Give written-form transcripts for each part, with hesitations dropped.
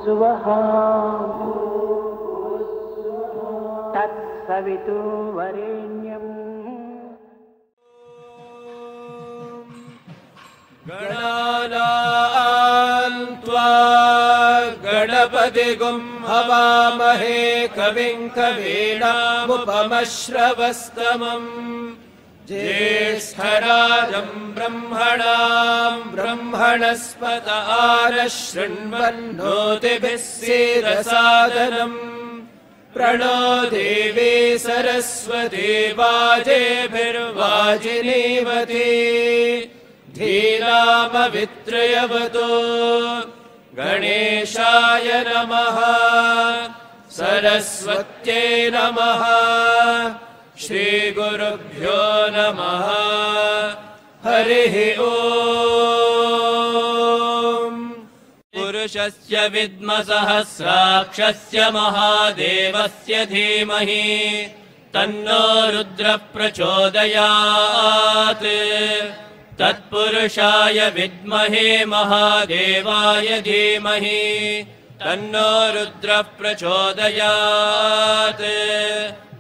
भूर्भुवस्सुवः तत्सवितुर्वरेण्यम् गणानां त्वा गणपतिगुं हवामहे कविं कवीनामुपमश्रवस्तमम् ज्येष्ठराजं ब्रह्मणां ब्रह्मणस्पत आनः शृण्वन्नोतिभिः सीदसादनम् प्रणो देवी सरस्वती वाजेभिर्वाजिनीवती धीनामवित्रयवतो गणेशाय नमः सरस्वत्यै नमः श्रीगुरुभ्यो नमः हरिः ओम् पुरुषस्य विद्मसहस्राक्षस्य महादेवस्य धीमहि तन्नो रुद्रः प्रचोदयात् तत्पुरुषाय विद्महे महादेवाय धीमहि तन्नो रुद्रः प्रचोदयात्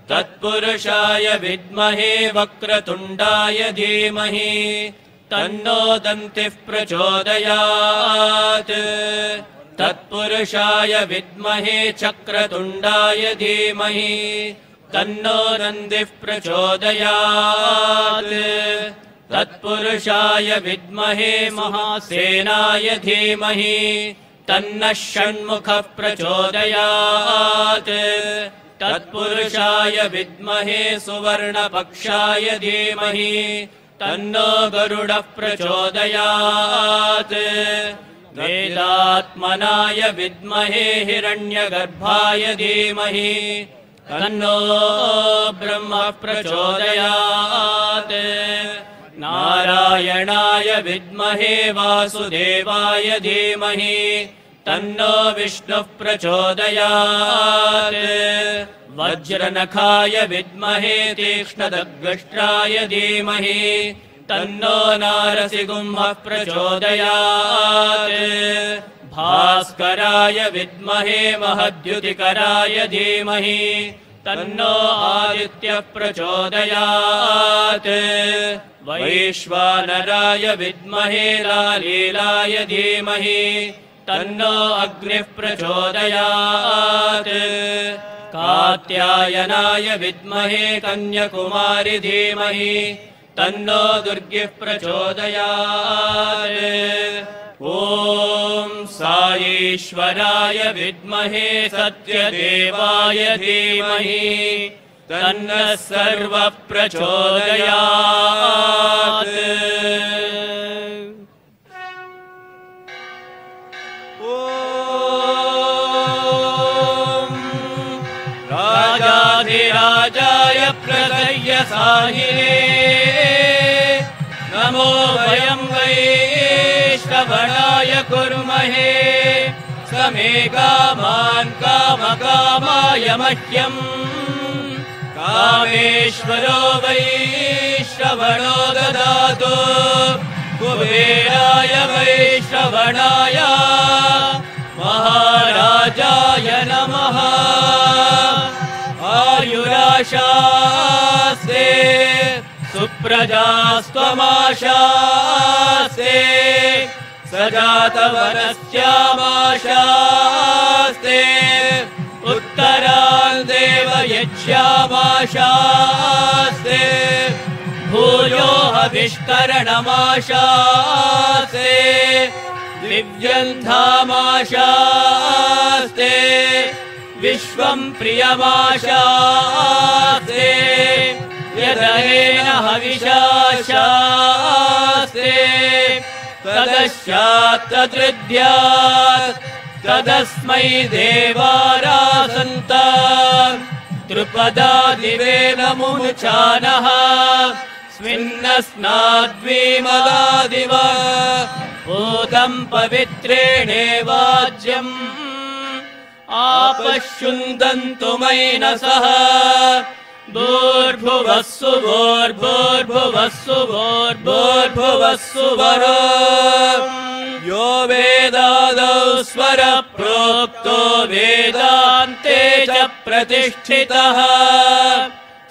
तत्पुरुषाय विद्महे वक्रतुण्डाय धीमहि तन्नो दन्तिः प्रचोदयात् तत्पुरुषाय विद्महे चक्रतुण्डाय धीमहि तन्नो नन्दिः प्रचोदयात् तत्पुरुषाय विद्महे महासेनाय धीमहि तन्नः षण्मुखः प्रचोदयात् तत्पुरुषाय विद्महे सुवर्णपक्षाय धीमहि तन्नो गरुडः प्रचोदयात् वेदात्मनाय विद्महे हिरण्यगर्भाय धीमहि तन्नो ब्रह्मः प्रचोदयात् नारायणाय विद्महे वासुदेवाय धीमहि तन्नो विष्णुः प्रचोदयात् वज्रनखाय विद्महे तीक्ष्णदग्गष्ट्राय धीमहि तन्नो नारसिंहः प्रचोदयात् भास्कराय विद्महे महद्युतिकराय धीमहि तन्नो आदित्यः प्रचोदयात् वैश्वानराय विद्महे लालीलाय धीमहि तन्नो अग्निः प्रचोदयात् कात्यायनाय विद्महे कन्याकुमारी धीमहि तन्नो दुर्गिः प्रचोदयात् ॐ साईश्वराय विद्महे सत्यदेवाय धीमहि तन्नः सर्वः प्रचोदयात् ॐ राजाधिराजाय प्रदयसाहिने नमो वयं वै श्रवणाय कुर्महे समे कामान् कामकामाय मह्यम् कामेश्वरो वै श्रवणो ददातु कुबेराय वै श्रवणाय महाराजाय नमः आयुराशास्ते सुप्रजास्त्वमाशास्ते सजातवनस्यामाशास्ते उत्तरान् देवयज्ञामाशास्ते भूयो हविष्करणमाशास्ते दिव्यन्धामाशास्ते विश्वं प्रियमाशास्ते यदनेन हविषाशास्ते तदश्चात् तदृद्यात् तदस्मै देवारासन्त त्रिपदादिवेन मुमुचानः स्मिन्नस्नाद्विमलादिव भूतं पवित्रेणेवाज्यम् आपश्युन्दन्तु मैनसः भूर्भुवस्सु भूर्भुवस्सु भूर्भुवस्सु वरो यो वेदादौ स्वर प्रोक्तो वेदान्ते च प्रतिष्ठितः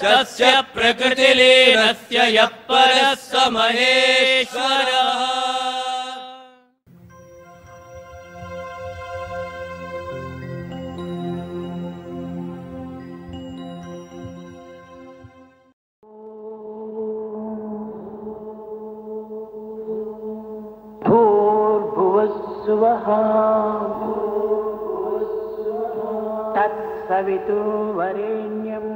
तस्य प्रकृतिलीनस्य यः परः स महेश्वरः। भूर्भुवस्सुवः तत्सवितुर्वरेण्यम्